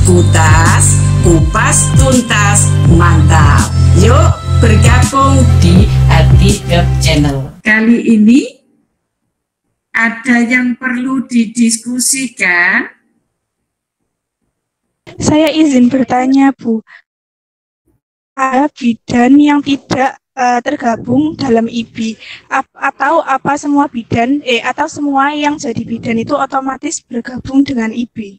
Kutas, kupas, tuntas, mantap. Yuk bergabung di Hati Dot Channel. Kali ini ada yang perlu didiskusikan? Saya izin bertanya, Bu. Ada bidan yang tidak tergabung dalam IB atau apa semua bidan atau semua yang jadi bidan itu otomatis bergabung dengan IB?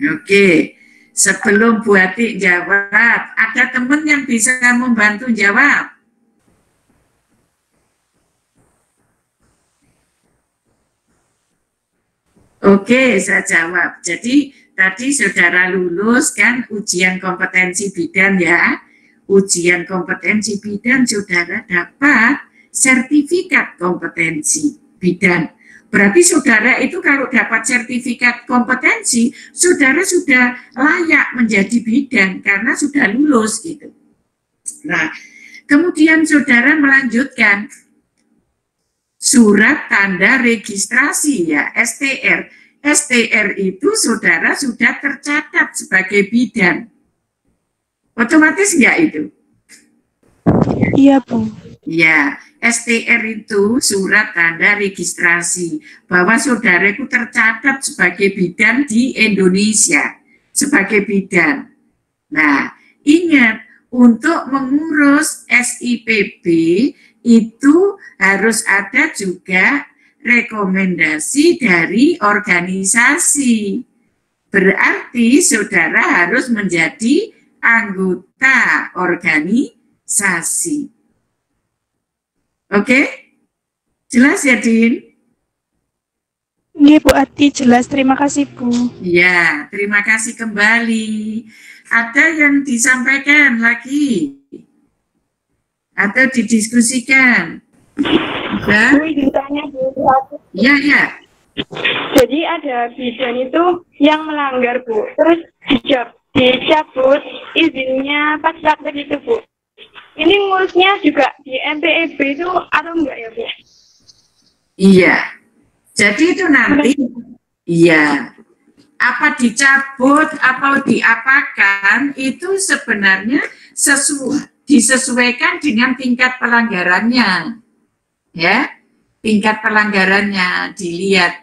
Oke, sebelum Bu Ati jawab, ada teman yang bisa membantu jawab? Oke, saya jawab. Jadi tadi saudara lulus kan ujian kompetensi bidan ya. Ujian kompetensi bidan saudara dapat sertifikat kompetensi bidan. Berarti saudara itu kalau dapat sertifikat kompetensi, saudara sudah layak menjadi bidan karena sudah lulus gitu. Nah, kemudian saudara melanjutkan surat tanda registrasi ya, STR. STR itu saudara sudah tercatat sebagai bidan. Otomatis enggak itu? Iya, Bu. Ya, STR itu surat tanda registrasi bahwa saudara itu tercatat sebagai bidan di Indonesia, sebagai bidan. Nah, ingat untuk mengurus SIPB itu harus ada juga rekomendasi dari organisasi. Berarti saudara harus menjadi anggota organisasi. Oke? Jelas ya, Din? Iya, Bu Ati, jelas. Terima kasih, Bu. Ya, terima kasih kembali. Ada yang disampaikan lagi? Atau didiskusikan? Bu, ditanya Bu. Ya, ya. Jadi ada bidan itu yang melanggar, Bu. Terus dicabut izinnya pas praktek itu, Bu. Ini ngurusnya juga di MPEB itu atau enggak ya, Bu? Iya. Jadi itu nanti, iya. Apa dicabut, apa diapakan, itu sebenarnya disesuaikan dengan tingkat pelanggarannya. Ya, tingkat pelanggarannya dilihat.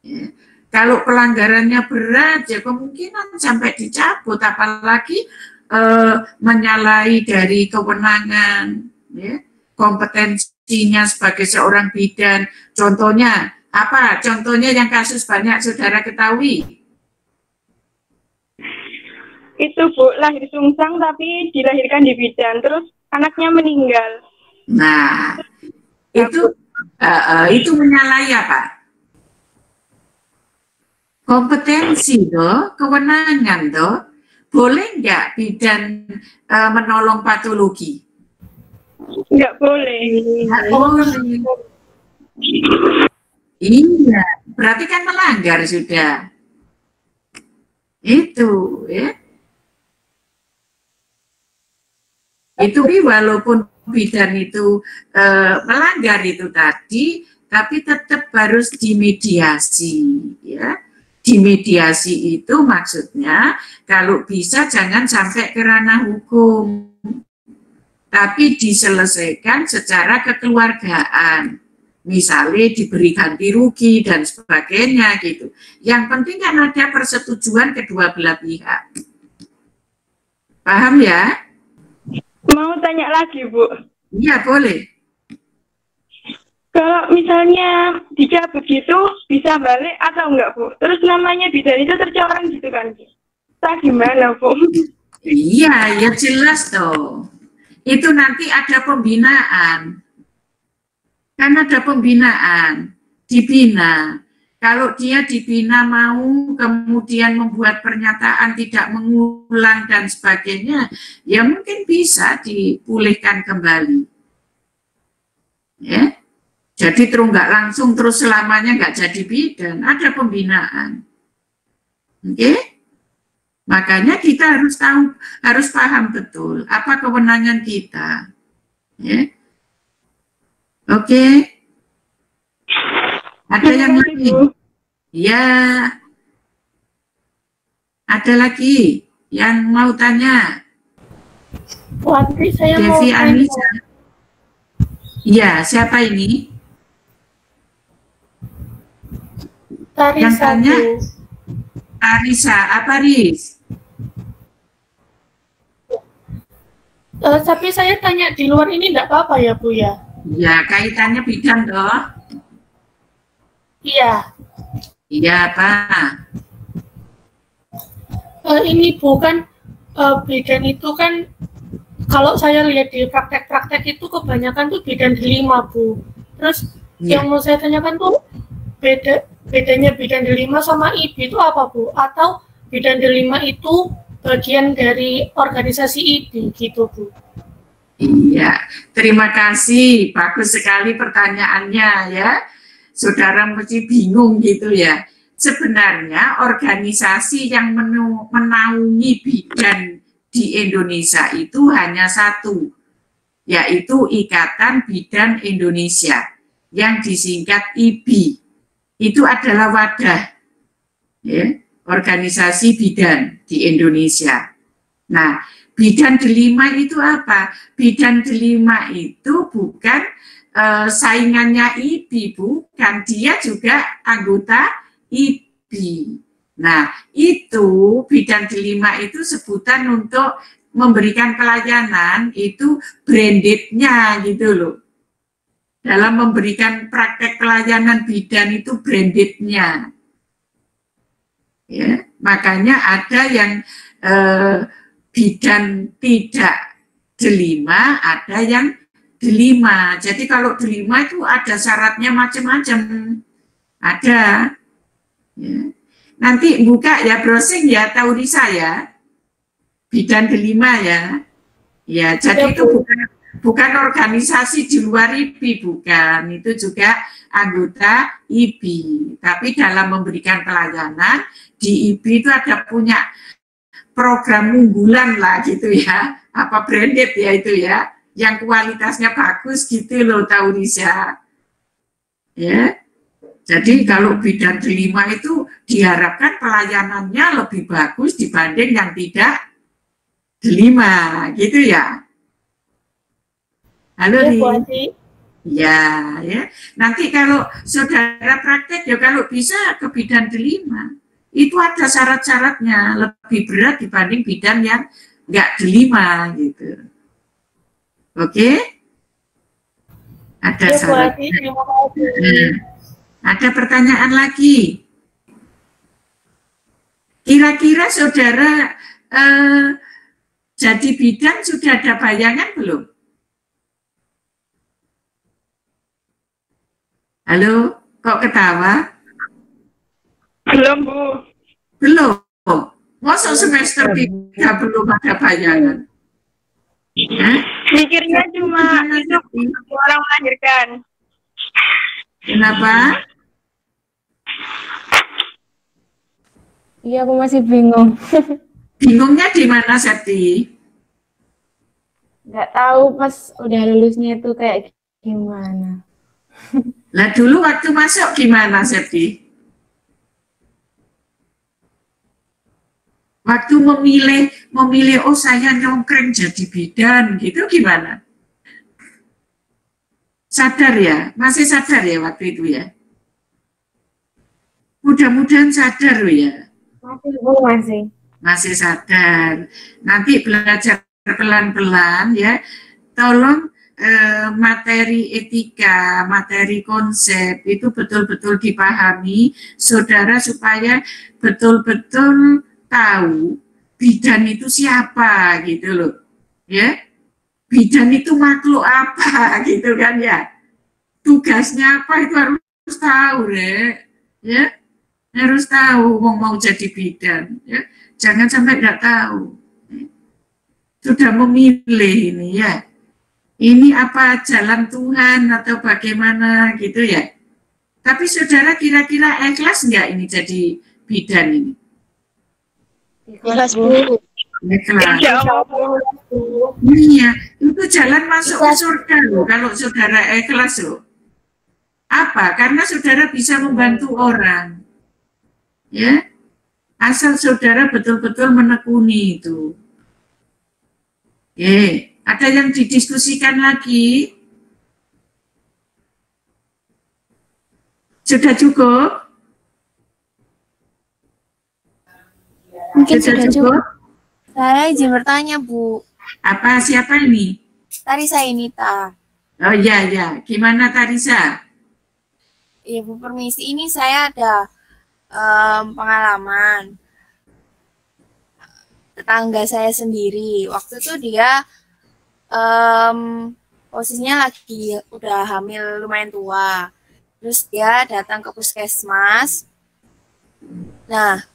Ya. Kalau pelanggarannya berat, ya kemungkinan sampai dicabut, apalagi menyalahi dari kewenangan, ya, kompetensinya sebagai seorang bidan. Contohnya apa? Contohnya yang kasus banyak saudara ketahui. Itu, Bu, lahir sungsang tapi dilahirkan di bidan, terus anaknya meninggal. Nah, itu menyalahi apa? Kompetensi toh, kewenangan toh. Boleh nggak bidan menolong patologi? Nggak boleh. Nggak boleh. Iya, berarti kan melanggar sudah. Itu ya. Itu walaupun bidan itu melanggar itu tadi, tapi tetap harus dimediasi ya. Dimediasi itu maksudnya kalau bisa jangan sampai ke ranah hukum, tapi diselesaikan secara kekeluargaan. Misalnya diberi ganti rugi dan sebagainya gitu. Yang penting kan ada persetujuan kedua belah pihak. Paham ya? Mau tanya lagi, Bu? Iya, boleh. Kalau misalnya dicabut gitu, bisa balik atau enggak, Bu? Terus namanya bidan itu tercoreng gitu kan? Tak gimana, Bu? Iya, ya jelas toh. Itu nanti ada pembinaan. Kan ada pembinaan, dibina. Kalau dia dibina mau kemudian membuat pernyataan tidak mengulang dan sebagainya, ya mungkin bisa dipulihkan kembali. Ya. Jadi terus nggak langsung terus selamanya nggak jadi bidan, ada pembinaan. Oke? Makanya kita harus tahu, harus paham betul apa kewenangan kita. Ya. Oke? Ada yang lain? Ya. Ada lagi yang mau tanya? Bu Andri, saya mau Devi tanya. Anissa. Iya, siapa ini? Tarisa, Yang tanya? Bu. Arisa, apa Riz? Tapi saya tanya di luar ini enggak apa-apa ya, Bu ya? Ya, kaitannya bidan toh? Iya. Iya, apa? Ini Bu, kan bidan itu kan kalau saya lihat di praktek-praktek itu kebanyakan tuh bidan delima, Bu. Terus Ya. yang mau saya tanyakan tuh bedanya bidan delima sama IBI itu apa, Bu? Atau bidan delima itu bagian dari organisasi IBI gitu, Bu? Iya, terima kasih. Bagus sekali pertanyaannya ya. Saudara mesti bingung gitu ya. Sebenarnya organisasi yang menaungi bidan di Indonesia itu hanya satu, yaitu Ikatan Bidan Indonesia yang disingkat IBI. Itu adalah wadah ya, organisasi bidan di Indonesia. Nah, bidan delima itu apa? Bidan delima itu bukan saingannya IBI, bukan. Dia juga anggota IBI. Nah, itu bidan delima itu sebutan untuk memberikan pelayanan, itu brandednya gitu loh. Dalam memberikan praktek pelayanan bidan itu brandednya. Ya, makanya ada yang bidan tidak delima, ada yang delima. Jadi kalau delima itu ada syaratnya macam-macam. Ada. Ya. Nanti buka ya, browsing ya, Taurisa ya. Bidan delima ya. Ya, jadi itu bukan organisasi di luar IBI, bukan. Itu juga anggota IBI. Tapi dalam memberikan pelayanan, di IBI itu ada punya program unggulan lah gitu ya. Apa branded ya itu ya. Yang kualitasnya bagus gitu loh, Taurisa. Ya. Jadi kalau bidan delima itu diharapkan pelayanannya lebih bagus dibanding yang tidak delima, gitu ya. Halo Ya, Ri. Bu Andi. Ya, ya. Nanti kalau saudara praktek ya kalau bisa ke bidan delima. Itu ada syarat-syaratnya lebih berat dibanding bidan yang nggak delima gitu. Oke? Ada Ya, Bu syaratnya. Andi, terima kasih. Ada pertanyaan lagi? Kira-kira saudara jadi bidan sudah ada bayangan belum? Halo, kok ketawa? Belum, Bu. Belum. Masa semester 3 belum ada bayangan? Hah? Mikirnya cuma itu orang melahirkan. Kenapa? Iya, aku masih bingung. Bingungnya di mana, Septi? Nggak tahu pas udah lulusnya itu kayak gimana. Lah dulu waktu masuk gimana, Septi? Waktu memilih, oh saya nyongkreng jadi bidan, gitu gimana? Sadar ya? Masih sadar ya waktu itu ya? Mudah-mudahan sadar loh ya. Masih, Bu, masih. Masih sadar. Nanti belajar pelan-pelan ya. Tolong materi etika, materi konsep itu betul-betul dipahami saudara supaya betul-betul tahu bidan itu siapa gitu loh. Ya. Bidan itu makhluk apa gitu kan ya. Tugasnya apa itu harus tahu, Rek. Ya. Harus tahu mau jadi bidan ya. Jangan sampai nggak tahu. Sudah memilih ini ya. Ini apa jalan Tuhan atau bagaimana gitu ya. Tapi saudara kira-kira ikhlas nggak ini jadi bidan ini? Ikhlas, Bu. Ikhlas. Ya Allah, Bu. Iya, itu jalan masuk ke surga loh kalau saudara ikhlas loh. Apa? Karena saudara bisa membantu orang. Ya. Asal saudara betul-betul menekuni itu. Ada yang didiskusikan lagi? Sudah cukup? Mungkin sudah cukup. Saya izin bertanya, Bu. Apa, siapa ini? Tarisa Inita. Oh iya, ya. Gimana Tarisa? Iya, Bu, permisi. Ini saya ada pengalaman. Tetangga saya sendiri. Waktu itu dia posisinya lagi udah hamil lumayan tua. Terus dia datang ke puskesmas. Nah,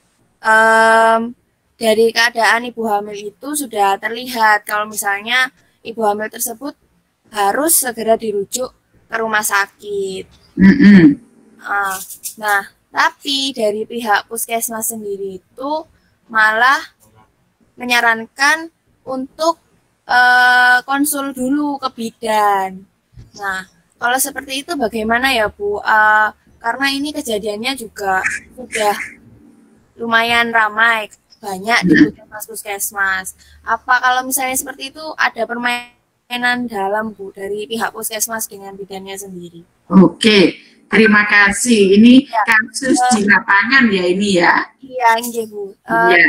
dari keadaan ibu hamil itu sudah terlihat kalau misalnya ibu hamil tersebut harus segera dirujuk ke rumah sakit. Nah, tapi dari pihak puskesmas sendiri itu malah menyarankan untuk konsul dulu ke bidan. Nah, kalau seperti itu bagaimana ya, Bu? Karena ini kejadiannya juga sudah lumayan ramai, banyak di puskesmas. Apa kalau misalnya seperti itu ada permainan dalam, Bu, dari pihak puskesmas dengan bidannya sendiri? Oke, terima kasih. Ini ya, kasus di lapangan ya ini ya? Iya, ini Bu. Tapi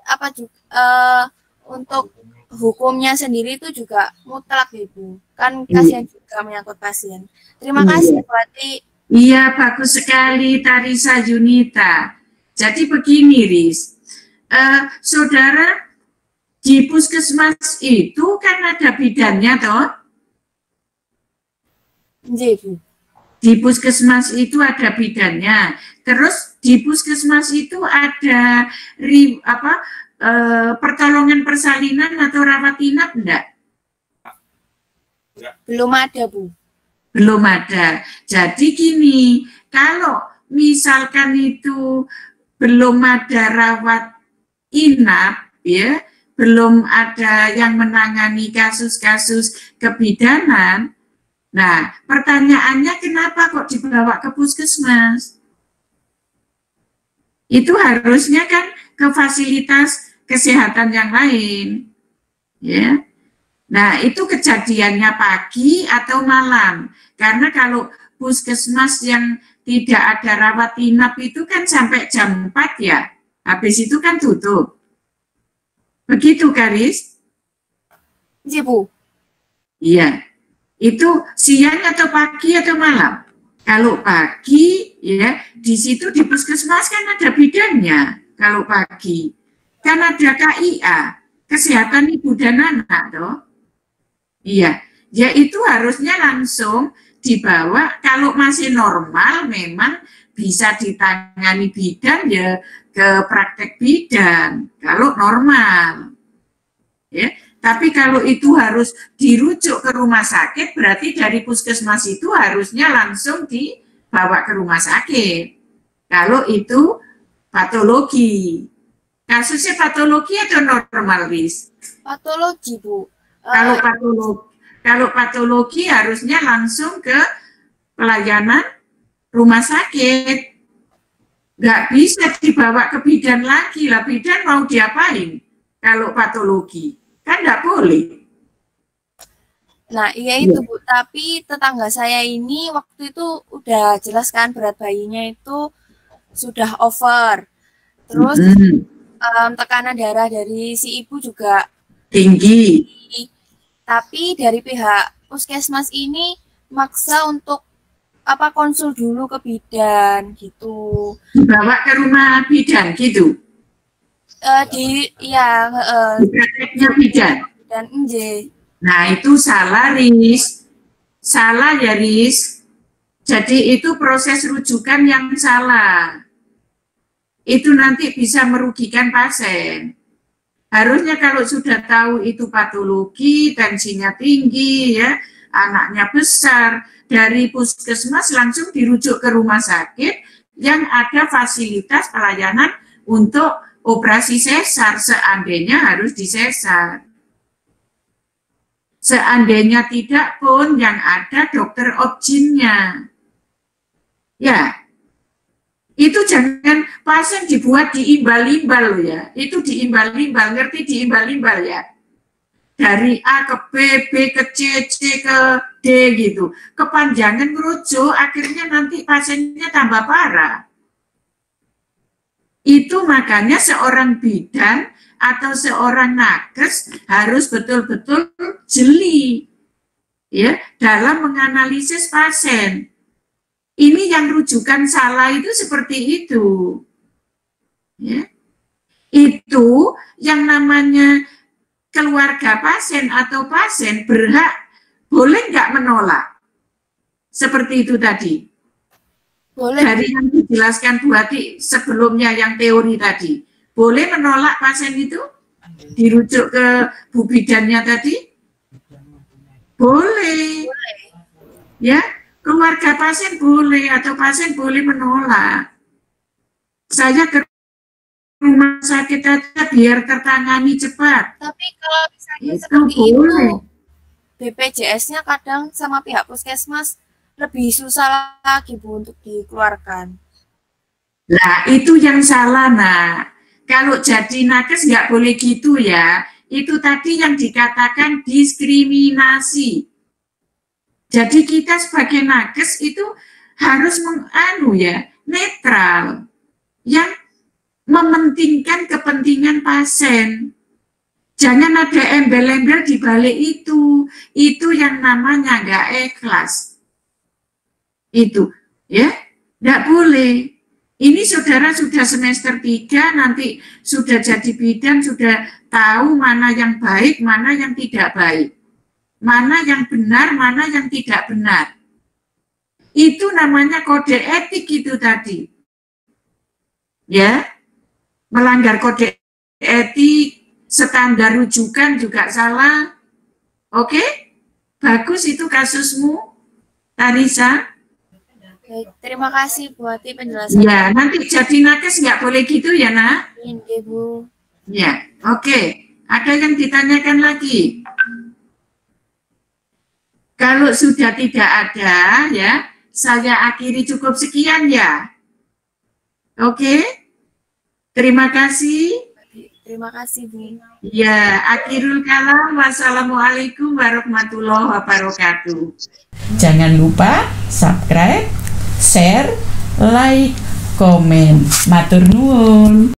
apa juga untuk hukumnya sendiri itu juga mutlak, Ibu. Kan kasihan juga menyangkut pasien. Terima kasih, Bu Ati. Iya, bagus sekali Tarisa Yunita. Jadi begini, Riz. Saudara, di puskesmas itu kan ada bidannya, toh? Iya, Bu. Di puskesmas itu ada bidannya. Terus di puskesmas itu ada pertolongan persalinan atau rawat inap enggak? Belum ada, Bu. Belum ada. Jadi gini, kalau misalkan itu belum ada rawat inap, ya, belum ada yang menangani kasus-kasus kebidanan. Nah, pertanyaannya kenapa kok dibawa ke puskesmas? Itu harusnya kan ke fasilitas kesehatan yang lain, ya. Nah, itu kejadiannya pagi atau malam. Karena kalau puskesmas yang tidak ada rawat inap itu kan sampai jam 4 ya. Habis itu kan tutup. Begitu, Karis? Iya, Bu. Iya. Itu siang atau pagi atau malam? Kalau pagi, ya, di situ di puskesmas kan ada bidannya. Kalau pagi. Kan ada KIA, Kesehatan Ibu dan Anak, toh. Iya, ya itu harusnya langsung dibawa, kalau masih normal memang bisa ditangani bidan ya ke praktek bidan, kalau normal. Ya, tapi kalau itu harus dirujuk ke rumah sakit, berarti dari puskesmas itu harusnya langsung dibawa ke rumah sakit. Kalau itu patologi. Kasusnya patologi atau normal, Riz? Patologi, Bu. Kalau patologi harusnya langsung ke pelayanan rumah sakit. Nggak bisa dibawa ke bidan lagi lah. Bidan mau diapain kalau patologi? Kan nggak boleh. Nah, iya itu, Bu. Tapi tetangga saya ini waktu itu udah jelas kan berat bayinya itu sudah over. Terus tekanan darah dari si ibu juga tinggi. Tapi dari pihak puskesmas ini maksa untuk konsul dulu ke bidan gitu. Dibawa ke rumah bidan gitu. Di prakteknya bidan. Dan Nah, itu salah, Riz. Salah ya, Riz. Jadi itu proses rujukan yang salah. Itu nanti bisa merugikan pasien. Harusnya kalau sudah tahu itu patologi, tensinya tinggi, ya, anaknya besar, dari puskesmas langsung dirujuk ke rumah sakit yang ada fasilitas pelayanan untuk operasi sesar, seandainya harus disesar. Seandainya tidak pun yang ada dokter objinnya. Ya, Itu jangan pasien dibuat diimbal-imbal loh ya. Itu diimbal-imbal, ngerti diimbal-imbal ya. Dari A ke B, B ke C, C ke D gitu. Kepanjangan merujuk, akhirnya nanti pasiennya tambah parah. Itu makanya seorang bidan atau seorang nakes harus betul-betul jeli ya dalam menganalisis pasien. Ini yang rujukan salah itu seperti itu. Ya. Itu yang namanya keluarga pasien atau pasien berhak boleh nggak menolak. Seperti itu tadi. Boleh. Dari yang dijelaskan Bu Hati sebelumnya yang teori tadi. Boleh menolak pasien itu? Dirujuk ke Bu bidannya tadi? Boleh. Ya. Keluarga pasien boleh atau pasien boleh menolak. Saya ke rumah sakit aja biar tertangani cepat. Tapi kalau misalnya Itu seperti boleh. itu, BPJS-nya kadang sama pihak puskesmas lebih susah lagi Bu untuk dikeluarkan. Nah, itu yang salah, Nak. Kalau jadi nakes nggak boleh gitu ya. Itu tadi yang dikatakan diskriminasi. Jadi kita sebagai nakes itu harus netral, yang mementingkan kepentingan pasien. Jangan ada embel-embel di balik itu yang namanya nggak ikhlas. Itu, ya, nggak boleh. Ini saudara sudah semester 3, nanti sudah jadi bidan, sudah tahu mana yang baik, mana yang tidak baik. Mana yang benar, mana yang tidak benar. Itu namanya kode etik itu tadi. Ya, melanggar kode etik, standar rujukan juga salah. Oke? Bagus itu kasusmu, Tarisa. Baik, terima kasih Bu Hati penjelasannya. Ya, nanti jadi nakes nggak boleh gitu ya, Nak? Iya, Bu. Ya, oke. Ada yang ditanyakan lagi? Kalau sudah tidak ada, ya, saya akhiri cukup sekian ya. Oke? Terima kasih. Terima kasih, Bu. Ya, akhirul kalam. Wassalamualaikum warahmatullahi wabarakatuh. Jangan lupa subscribe, share, like, komen. Matur nuwun.